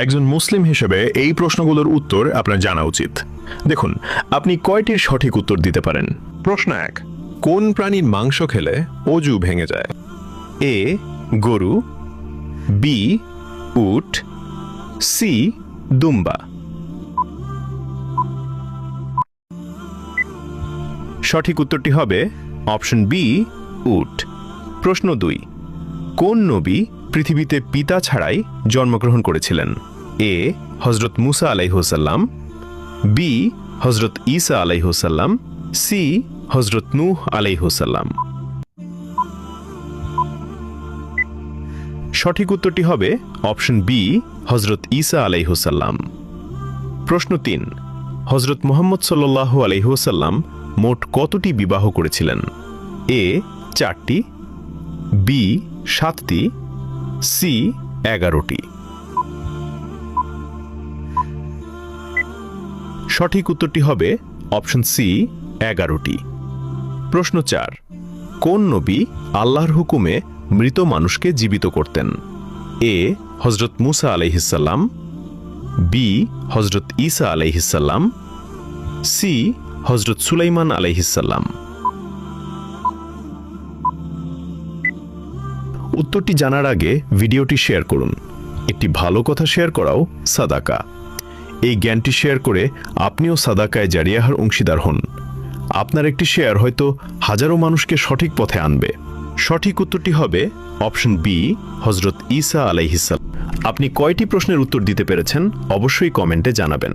একজন মুসলিম হিসেবে এই প্রশ্নগুলোর উত্তর আপনার জানা উচিত। দেখুন, আপনি কয়টির সঠিক উত্তর দিতে পারেন? প্রশ্ন 1, কোন প্রাণীর মাংস খেলে অজু ভেঙে যায়? এ গরু, বি উট, সি দুম্বা। সঠিক উত্তরটি হবে অপশন বি উট। প্রশ্ন 2, কোন নবী পৃথিবীতে পিতা ছাড়াই জন্মগ্রহণ করেছিলেন? এ হজরত মুসা আলাইহিসসালাম, বি হজরত ঈসা আলাইহিসসালাম, সি হজরত নূহ আলাইহিসসালাম। সঠিক উত্তরটি হবে অপশন বি হজরত ঈসা আলাইহিসসালাম। প্রশ্ন 3, হজরত মুহাম্মদ সাল্লাল্লাহু আলাইহি ওয়াসাল্লাম মোট কতটি বিবাহ করেছিলেন? এ 4টি, বি 7টি, সি 11টি। সঠিক উত্তরটি হবে অপশন সি 11টি। প্রশ্ন 4, কোন নবী আল্লাহর হুকুমে মৃত মানুষকে জীবিত করতেন? এ হজরত মুসা আলাইহিসসালাম, বি হজরত ঈসা আলাইহিসসালাম, সি হজরত সুলাইমান আলাইহিসসালাম। উত্তরটি জানার আগে ভিডিওটি শেয়ার করুন। একটি ভালো কথা শেয়ার করাও সাদাকা। এই জ্ঞানটি শেয়ার করে আপনিও সাদাকায়ে জারিয়াহর অংশীদার হন। আপনার একটি শেয়ার হয়তো হাজারো মানুষকে সঠিক পথে আনবে। সঠিক উত্তরটি হবে অপশন বি হজরত ঈসা আলাইহিসসালাম। আপনি কয়টি প্রশ্নের উত্তর দিতে পেরেছেন অবশ্যই কমেন্টে জানাবেন।